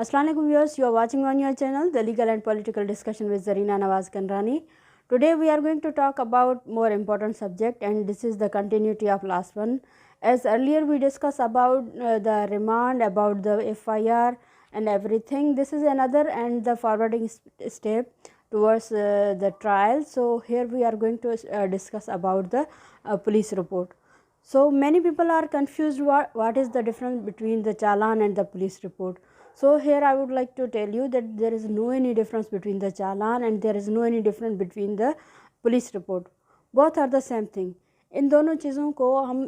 Assalamu alaikum viewers, you are watching on your channel the legal and political discussion with Zarina Nawaz Kanrani. Today we are going to talk about more important subject, and this is the continuity of last one. As earlier we discussed about the remand, about the FIR and everything. This is another and the forwarding step towards the trial. So here we are going to discuss about the police report. So many people are confused what is the difference between the challan and the police report. So here I would like to tell you that there is no any difference between the challan and there is no any difference between the police report. Both are the same thing. इन दोनों चीज़ों को हम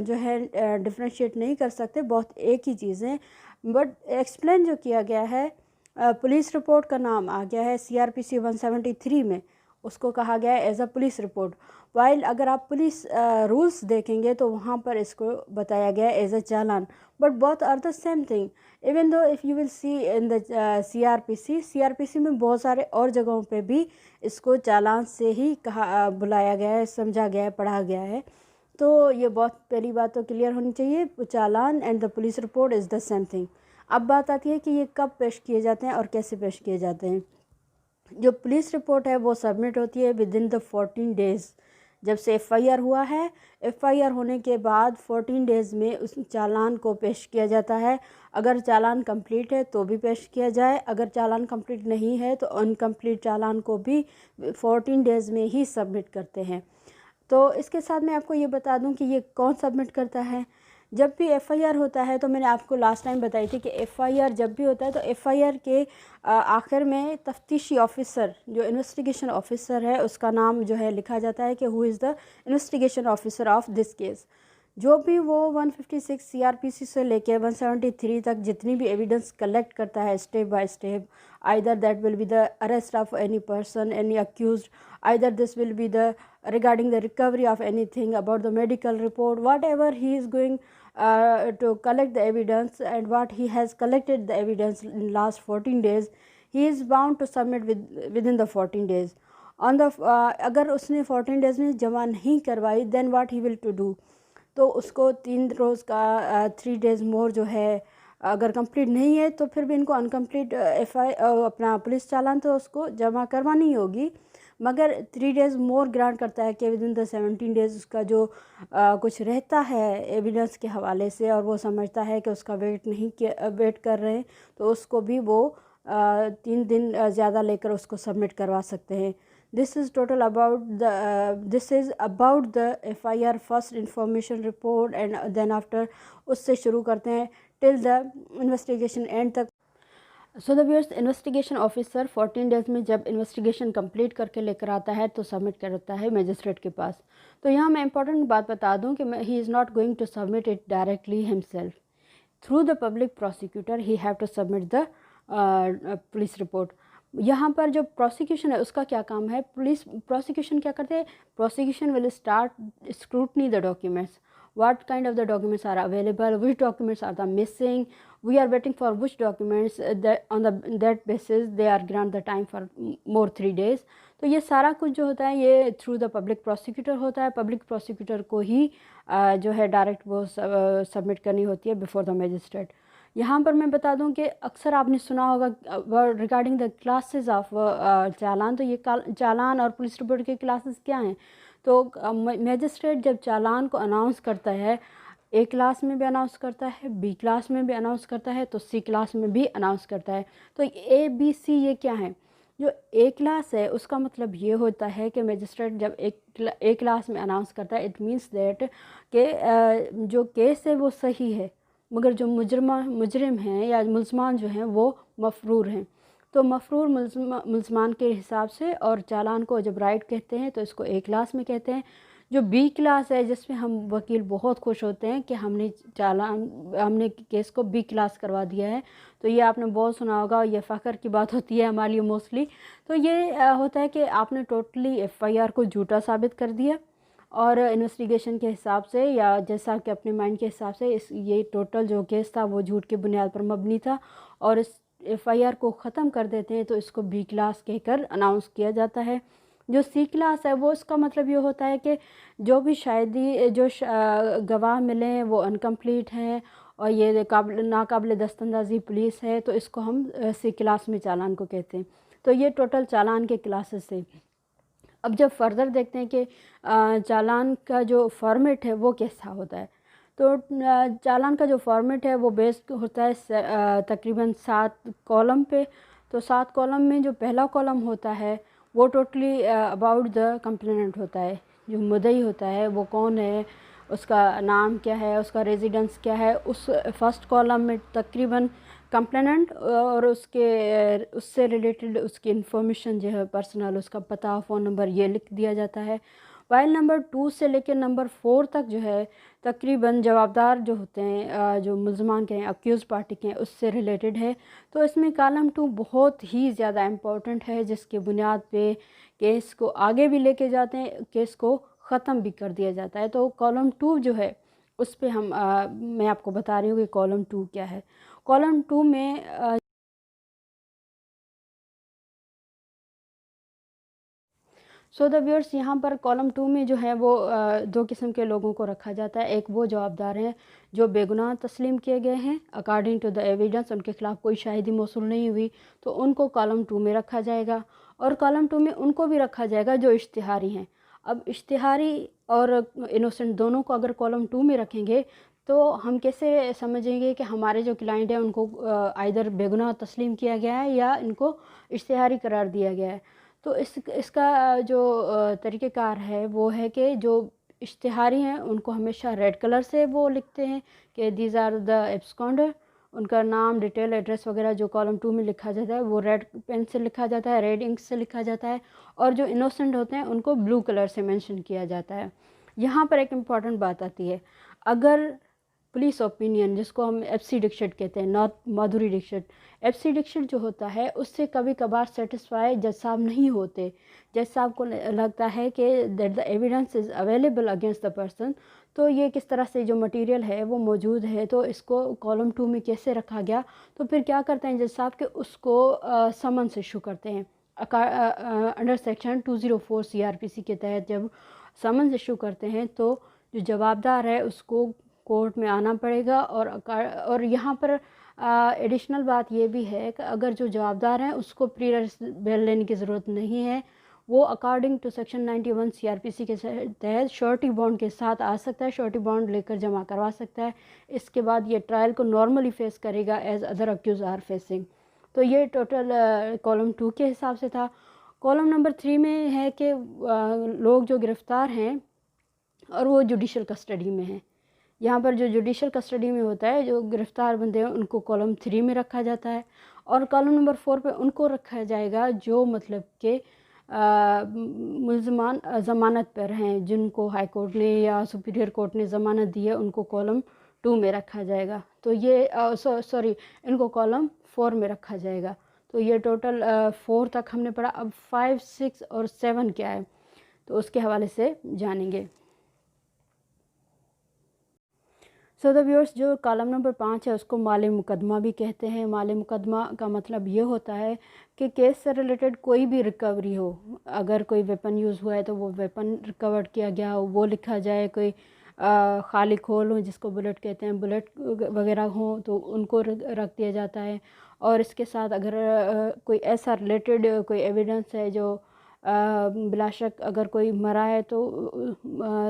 जो है differentiate नहीं कर सकते, बहुत एक ही चीज़ हैं, बट एक्सप्लेन जो किया गया है पुलिस रिपोर्ट का नाम आ गया है CRPC 173 में, उसको कहा गया है as a police report. While अगर आप पुलिस रूल्स देखेंगे तो वहाँ पर इसको बताया गया है as a challan, but both are the same thing. Even though if you will see in the CRPC में बहुत सारे और जगहों पे भी इसको चालान से ही कहा बुलाया गया है, समझा गया है, पढ़ा गया है. तो ये बहुत पहली बात तो क्लियर होनी चाहिए, challan and the police report is the same thing. अब बात आती है कि ये कब पेश किए जाते हैं और कैसे पेश किए जाते हैं. जो पुलिस रिपोर्ट है वो सबमिट होती है विद इन द 14 डेज़. जब से FIR हुआ है, FIR होने के बाद 14 डेज़ में उस चालान को पेश किया जाता है. अगर चालान कंप्लीट है तो भी पेश किया जाए, अगर चालान कंप्लीट नहीं है तो अनकम्प्लीट चालान को भी 14 डेज़ में ही सबमिट करते हैं. तो इसके साथ मैं आपको ये बता दूं कि ये कौन सबमिट करता है. जब भी FIR होता है, तो मैंने आपको लास्ट टाइम बताई थी कि FIR जब भी होता है तो FIR के आखिर में तफ्तीशी ऑफ़िसर, जो इन्वेस्टिगेशन ऑफ़िसर है, उसका नाम जो है लिखा जाता है कि who is the investigation officer of this case. जो भी वो 156 CRPC से लेके 173 तक जितनी भी एविडेंस कलेक्ट करता है step by step, either that will be the arrest of any person, any accused, either this will be the regarding the recovery of anything about the medical report, whatever he is going to collect the evidence, and what he has collected the evidence in last 14 days, he is bound to submit within the 14 days. On the अगर उसने 14 days में जमा नहीं करवाई, then what he will to do, तो उसको 3 रोज़ का 3 days मोर जो है अगर कंप्लीट नहीं है तो फिर भी इनको अनकम्प्लीट अपना पुलिस चालान तो उसको जमा करवानी होगी, मगर 3 डेज़ मोर ग्रांट करता है कि विद इन द 17 डेज़ उसका जो कुछ रहता है एविडेंस के हवाले से और वो समझता है कि उसका वेट कर रहे हैं, तो उसको भी वो 3 दिन ज़्यादा लेकर उसको सबमिट करवा सकते हैं. This is about the FIR first information report, and then after उससे शुरू करते हैं टिल द इन्वेस्टिगेशन एंड तक. So the viewers, investigation officer 14 days में जब इन्वेस्टिगेशन कंप्लीट करके लेकर आता है तो सबमिट करता है मजिस्ट्रेट के पास. तो यहाँ मैं इंपॉर्टेंट बात बता दूँ कि he is not going to submit it directly himself. Through the public prosecutor he have to submit the police report. यहाँ पर जो प्रोसिक्यूशन है उसका क्या काम है, पुलिस प्रोसिक्यूशन क्या करते हैं, prosecution will start scrutiny the documents. What kind of the documents are available, which documents are the missing, we are waiting for which documents, that on that basis they are grant the time for more 3 days. तो ये सारा कुछ जो होता है ये through the public prosecutor होता है. पब्लिक प्रोसिक्यूटर को ही जो है डायरेक्ट वो सबमिट करनी होती है बिफोर द मजिस्ट्रेट. यहाँ पर मैं बता दूँ कि अक्सर आपने सुना होगा रिगार्डिंग द क्लासेस ऑफ चालान. तो ये चालान और पुलिस रिपोर्ट के क्लासेस क्या हैं. तो मजिस्ट्रेट जब चालान को अनाउंस करता है, A क्लास में भी अनाउंस करता है, B क्लास में भी अनाउंस करता है, तो C क्लास में भी अनाउंस करता है. तो ABC ये क्या है, जो A क्लास है उसका मतलब ये होता है कि मजिस्ट्रेट जब A क्लास में अनाउंस करता है, इट मीन्स दैट कि जो केस है वो सही है, मगर जो मुजरिम हैं या मुल्ज़मान जो हैं वो मफरूर हैं. तो मफरूर मुल्ज़मान के हिसाब से, और चालान को जब राइट कहते हैं तो इसको A क्लास में कहते हैं. जो B क्लास है जिसमें हम वकील बहुत खुश होते हैं कि हमने केस को B क्लास करवा दिया है. तो ये आपने बहुत सुना होगा, ये फ़ख्र की बात होती है हमारे लिए मोस्टली. तो ये होता है कि आपने टोटली FIR को झूठा साबित कर दिया, और इन्वेस्टिगेशन के हिसाब से या जैसा कि अपने माइंड के हिसाब से ये टोटल जो केस था वो झूठ की बुनियाद पर मबनी था, और इस FIR को ख़त्म कर देते हैं. तो इसको B क्लास कहकर अनाउंस किया जाता है. जो C क्लास है वो इसका मतलब ये होता है कि जो भी शायदी जो गवाह मिले हैं वो अनकम्प्लीट हैं, اور یہ ناقابل دستاندازی پولیس ہے تو اس کو ہم سی کلاس میں چالان کو کہتے ہیں. تو یہ ٹوٹل چالان کے کلاسز تھے. اب جب فردر دیکھتے ہیں کہ چالان کا جو فارمیٹ ہے وہ کیسا ہوتا ہے. تو چالان کا جو فارمیٹ ہے وہ بیسڈ ہوتا ہے تقریباً 7 کالم پہ. تو 7 کالم میں جو پہلا کالم ہوتا ہے وہ ٹوٹلی اباؤٹ دا کمپلیننٹ ہوتا ہے. جو مدعی ہوتا ہے وہ کون ہے, اس کا نام کیا ہے, اس کا ریزیڈنس کیا ہے. اس فرسٹ کالم میں تقریباً کمپلیننٹ اور اس سے ریلیٹڈ اس کی انفارمیشن جو ہے پرسنل, اس کا پتہ, فون نمبر, یہ لکھ دیا جاتا ہے. وائل نمبر 2 سے لے کے نمبر 4 تک جو ہے تقریباً جوابدار جو ہوتے ہیں, جو ملزمان کے ہیں, اکیوز پارٹی کے ہیں, اس سے ریلیٹڈ ہے. تو اس میں کالم 2 بہت ہی زیادہ امپورٹنٹ ہے, جس کی بنیاد پہ کیس کو آگے بھی لے کے جاتے ہیں, کیس کو ختم بھی کر دیا جاتا ہے. تو کالم 2 جو ہے اس پہ میں آپ کو بتا رہی ہوں کہ کالم 2 کیا ہے. کالم 2 میں سو دا ویئرس یہاں پر کالم 2 میں جو ہے وہ 2 قسم کے لوگوں کو رکھا جاتا ہے. ایک وہ جوابدار ہیں جو بے گناہ تسلیم کیے گئے ہیں اکارڈنگ ٹو دا ایویڈنس, ان کے خلاف کوئی شاہدی موصول نہیں ہوئی, تو ان کو کالم 2 میں رکھا جائے گا. اور کالم 2 میں ان کو بھی رکھا جائے گا جو اشتہاری ہیں. اب اشتہاری اور انوسنٹ دونوں کو اگر کالم 2 میں رکھیں گے تو ہم کیسے سمجھیں گے کہ ہمارے جو کلائنٹ ہیں ان کو آئیدر بے گناہ تسلیم کیا گیا ہے یا ان کو اشتہاری قرار دیا گیا ہے. تو اس کا جو طریقہ کار ہے وہ ہے کہ جو اشتہاری ہیں ان کو ہمیشہ ریڈ کلر سے وہ لکھتے ہیں کہ دیز آر دا ایبسکانڈر. ان کا نام, ڈیٹیل, ایڈریس وغیرہ جو کالم 2 میں لکھا جاتا ہے وہ ریڈ پین سے لکھا جاتا ہے, ریڈ انک سے لکھا جاتا ہے. اور جو انوسنٹ ہوتے ہیں ان کو بلو کلر سے مینشن کیا جاتا ہے. یہاں پر ایک امپورٹنٹ بات آتی ہے, اگر پولیس اوپینین جس کو ہم ایف سی ڈکشٹ کہتے ہیں, north Madhuri Dixit, F C Dixit جو ہوتا ہے اس سے کبھی کبھار سیٹسفائی جج صاحب نہیں ہوتے. جج صاحب کو لگتا ہے کہ that the evidence is available against the person, تو یہ کس طرح سے جو مٹیریل ہے وہ موجود ہے, تو اس کو کالم 2 میں کیسے رکھا گیا. تو پھر کیا کرتے ہیں جج صاحب کہ اس کو سمنس ایشو کرتے ہیں انڈر سیکشن 204 CRPC کے تحت. جب سمنس ایشو کرتے ہیں تو جو جوابدار ہے اس کو کورٹ میں آنا پڑے گا. اور یہاں پر ایڈیشنل بات یہ بھی ہے کہ اگر جو جوابدار ہیں اس کو پری بیل لینے کی ضرورت نہیں ہے, وہ اکارڈنگ ٹو سیکشن 91 CRPC کے تحت شورٹی بانڈ کے ساتھ آ سکتا ہے, شورٹی بانڈ لے کر جمع کروا سکتا ہے. اس کے بعد یہ ٹرائل کو نارملی فیس کرے گا as other accused are facing. تو یہ ٹوٹل کالم 2 کے حساب سے تھا. کالم نمبر 3 میں ہے کہ لوگ جو گرفتار ہیں اور وہ جوڈیشل کسٹڈی میں ہیں. یہاں پر جو جوڈیشل کسٹڈی میں ہوتا ہے, جو گرفتار بندے ہیں ان کو کالم 3 میں رکھا جاتا ہے. اور کالم نمبر 4 پہ ان کو رکھا جائے گا جو مطلب کہ ملزمان ضمانت پر ہیں, جن کو ہائی کورٹ نے یا سپیریئر کورٹ نے ضمانت دی ہے, ان کو کالم 2 میں رکھا جائے گا. تو یہ ان کو کالم 4 میں رکھا جائے گا. تو یہ ٹوٹل 4 تک ہم نے پڑھا. اب 5, 6 اور 7 کیا ہے تو اس کے حوالے سے جانیں گے. سو دا ویورس, جو کالم نمبر 5 ہے اس کو مال مقدمہ بھی کہتے ہیں. مال مقدمہ کا مطلب یہ ہوتا ہے کہ کیس سے ریلیٹڈ کوئی بھی ریکوری ہو, اگر کوئی ویپن یوز ہوا ہے تو وہ ویپن ریکورڈ کیا گیا ہو وہ لکھا جائے. کوئی خالی کھول ہوں جس کو بلٹ کہتے ہیں, بلٹ وغیرہ ہوں تو ان کو رکھ دیا جاتا ہے. اور اس کے ساتھ اگر کوئی ایسا ریلیٹڈ کوئی ایویڈنس ہے جو بلا شک اگر کوئی مرا ہے تو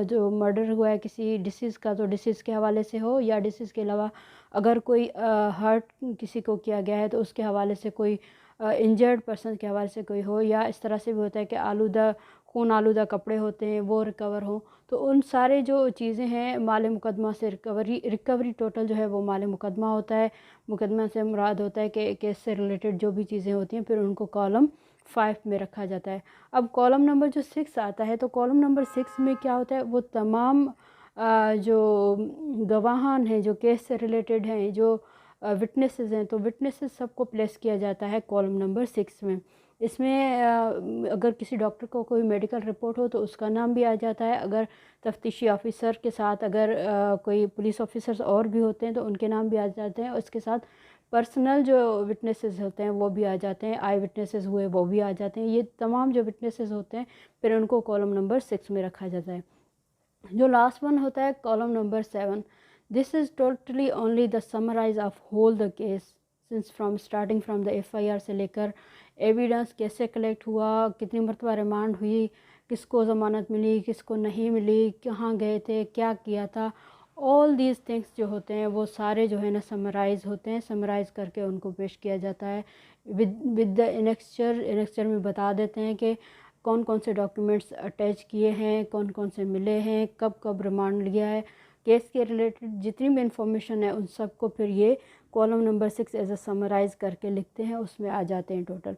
جو مرڈر ہوا ہے کسی ڈیسیز کا تو ڈیسیز کے حوالے سے ہو, یا ڈیسیز کے علاوہ اگر کوئی ہرٹ کسی کو کیا گیا ہے تو اس کے حوالے سے کوئی انجرڈ پرسن کے حوالے سے کوئی ہو, یا اس طرح سے بھی ہوتا ہے کہ خون آلودہ کپڑے ہوتے ہیں وہ ریکور ہوں. تو ان سارے جو چیزیں ہیں مال مقدمہ سے ریکوری ٹوٹل جو ہے وہ مال مقدمہ ہوتا ہے. مقدمہ سے مراد ہوتا ہے کہ کیس سے ریلیٹڈ جو بھی چیزیں ہوتی ہیں پھر ان کو کالم 5 میں رکھا جاتا ہے. اب کالم نمبر جو 6 آتا ہے تو کالم نمبر 6 میں کیا ہوتا ہے, وہ تمام جو گواہان ہیں جو کیس سے ریلیٹڈ ہیں, جو وٹنسز ہیں, تو وٹنسز سب کو پلیس کیا جاتا ہے کالم نمبر 6 میں. اس میں اگر کسی ڈاکٹر کو کوئی میڈیکل رپورٹ ہو تو اس کا نام بھی آ جاتا ہے. اگر تفتیشی آفیسر کے ساتھ اگر کوئی پولیس آفیسرز اور بھی ہوتے ہیں تو ان کے نام بھی آ جاتے ہیں. اور اس کے ساتھ پرسنل جو وٹنسز ہوتے ہیں وہ بھی آ جاتے ہیں, آئی وٹنسز ہوئے وہ بھی آ جاتے ہیں. یہ تمام جو وٹنسز ہوتے ہیں پھر ان کو کالم نمبر 6 میں رکھا جاتا ہے. جو لاسٹ ون ہوتا ہے column number 7. This is totally only the summarize of whole the case, since from starting from the FIR से लेकर एविडेंस कैसे कलेक्ट हुआ, कितनी मरतबा रिमांड हुई, किसको ज़मानत मिली, किसको नहीं मिली, कहाँ गए थे, क्या किया था, ऑल दीज थिंग्स जो होते हैं वो सारे जो है ना समराइज़ होते हैं. समराइज़ करके उनको पेश किया जाता है विद द इनेक्चर में बता देते हैं कि कौन कौन से डॉक्यूमेंट्स अटैच किए हैं, कौन कौन से मिले हैं, कब कब रिमांड लिया है, केस के रिलेटेड जितनी भी इंफॉर्मेशन है उन सब को फिर ये column number 6 as a summarise करके लिखते हैं, उसमें आ जाते हैं टोटल.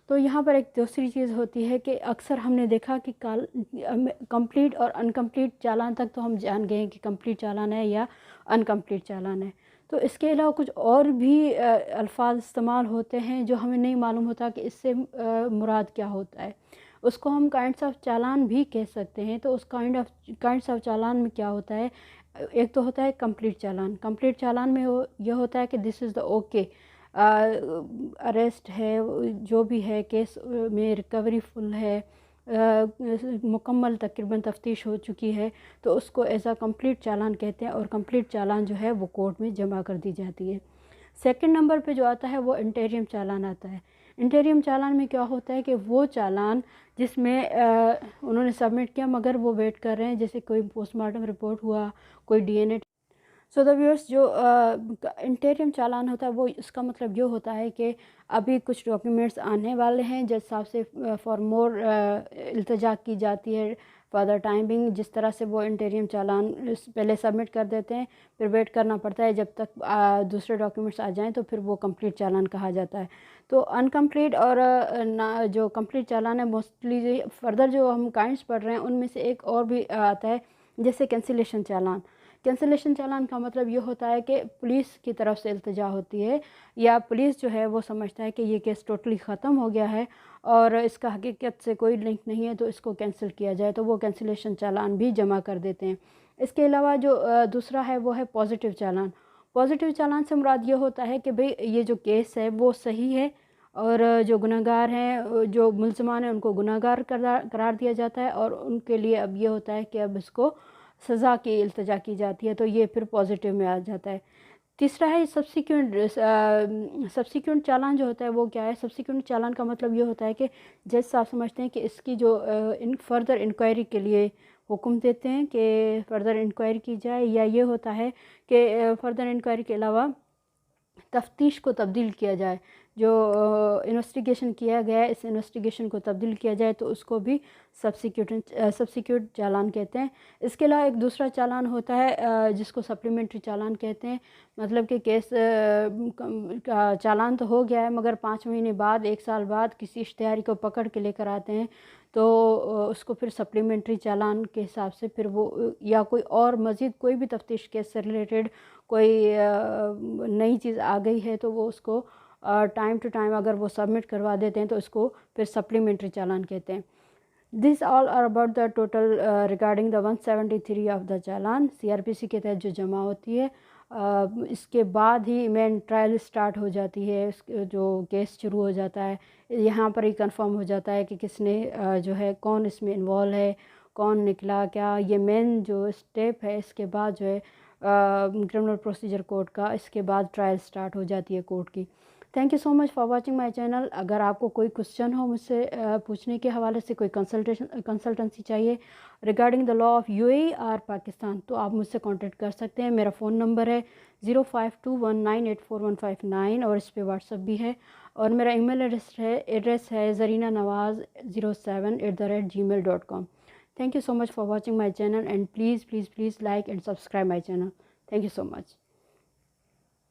तो यहाँ पर एक दूसरी चीज़ होती है कि अक्सर हमने देखा कि कंप्लीट और अनकम्प्लीट चालान तक तो हम जान गए हैं कि कंप्लीट चालान है या अनकम्प्लीट चालान है. तो इसके अलावा कुछ और भी अल्फाज इस्तेमाल होते हैं जो हमें नहीं मालूम होता कि इससे मुराद क्या होता है. उसको हम काइंड्स ऑफ चालान भी कह सकते हैं. तो उस काइंड्स ऑफ चालान में क्या होता है, एक तो होता है कंप्लीट चालान. कंप्लीट चालान में यह होता है कि this is the okay, arrest है, जो भी है, केस में रिकवरी फुल है, मुकम्मल तकरीबन तफ्तीश हो चुकी है, तो उसको एज आ कंप्लीट चालान कहते हैं और कंप्लीट चालान जो है वो कोर्ट में जमा कर दी जाती है. सेकंड नंबर पे जो आता है वो इंटीरियम चालान आता है. इंटीरियम चालान में क्या होता है कि वो चालान जिसमें उन्होंने सबमिट किया मगर वो वेट कर रहे हैं, जैसे कोई पोस्टमार्टम रिपोर्ट हुआ, कोई DNA. सो द व्यूअर्स, जो इंटीरियम चालान होता है वो इसका मतलब ये होता है कि अभी कुछ डॉक्यूमेंट्स आने वाले हैं, जज साहब से फॉर मोर इल्तिजा की जाती है फॉर द टाइम बिंग. जिस तरह से वो इंटीरियम चालान पहले सबमिट कर देते हैं, फिर वेट करना पड़ता है जब तक दूसरे डॉक्यूमेंट्स आ जाएं, तो फिर वो कंप्लीट चालान कहा जाता है. तो अनकम्प्लीट और जो कंप्लीट चालान है, मोस्टली फर्दर जो हम काइंड्स पढ़ रहे हैं उनमें से एक और भी आता है, जैसे कैंसिलेशन चालान. कैंसिलेशन चालान का मतलब ये होता है कि पुलिस की तरफ से इल्तिजा होती है या पुलिस जो है वो समझता है कि ये केस टोटली ख़त्म हो गया है और इसका हकीकत से कोई लिंक नहीं है, तो इसको कैंसिल किया जाए, तो वो कैंसिलेशन चालान भी जमा कर देते हैं. इसके अलावा जो दूसरा है वो है पॉजिटिव चालान. पॉजिटिव चालान से मुराद ये होता है कि भाई ये जो केस है वो सही है और जो गुनहगार हैं, जो मुल्ज़मान हैं, उनको गुनहगार करार दिया जाता है और उनके लिए अब ये होता है कि अब इसको सज़ा की इल्तिजा की जाती है, तो ये फिर पॉजिटिव में आ जाता है. तीसरा है सब्सिक्वेंट चालान. जो होता है वो क्या है, सब्सिक्वेंट चालान का मतलब ये होता है कि जज साहब समझते हैं कि इसकी जो फर्दर इंक्वायरी के लिए हुक्म देते हैं कि फ़र्दर इंक्वायरी की जाए, या ये होता है कि फ़र्दर इंक्वायरी के अलावा तफ्तीश को तब्दील किया जाए, जो इन्वेस्टिगेशन किया गया है इस इन्वेस्टिगेशन को तब्दील किया जाए, तो उसको भी सब्सिक्यूट चालान कहते हैं. इसके अलावा एक दूसरा चालान होता है जिसको सप्लीमेंट्री चालान कहते हैं. मतलब कि केस का चालान तो हो गया है मगर 5 महीने बाद, 1 साल बाद किसी इश्तिहारी को पकड़ के लेकर आते हैं, तो उसको फिर सप्लीमेंट्री चालान के हिसाब से फिर वो, या कोई और मज़ीद कोई भी तफ्तीश केस से रिलेटेड कोई नई चीज़ आ गई है, तो वो उसको टाइम टू टाइम अगर वो सबमिट करवा देते हैं तो इसको फिर सप्लीमेंट्री चालान कहते हैं. This all are about the total regarding the 173 of the challan. CRPC के तहत जो जमा होती है, इसके बाद ही मेन ट्रायल स्टार्ट हो जाती है, जो केस शुरू हो जाता है. यहाँ पर ही कंफर्म हो जाता है कि किसने जो है कौन इसमें इन्वॉल्व है, कौन निकला क्या. ये मेन जो स्टेप है, इसके बाद जो है क्रिमिनल प्रोसीजर कोड का, इसके बाद ट्रायल स्टार्ट हो जाती है कोर्ट की. Thank you so much for watching my channel. अगर आपको कोई क्वेश्चन हो मुझसे पूछने के हवाले से, कोई कंसल्टेंसी चाहिए regarding the law of UAE और पाकिस्तान, तो आप मुझसे कांटेक्ट कर सकते हैं. मेरा फ़ोन नंबर है 0521984159 और इस पे व्हाट्सअप भी है, और मेरा ईमेल एड्रेस है zarinanawaz07@gmail.com. Thank you so much for watching my channel, and please like and subscribe my channel. Thank you so much.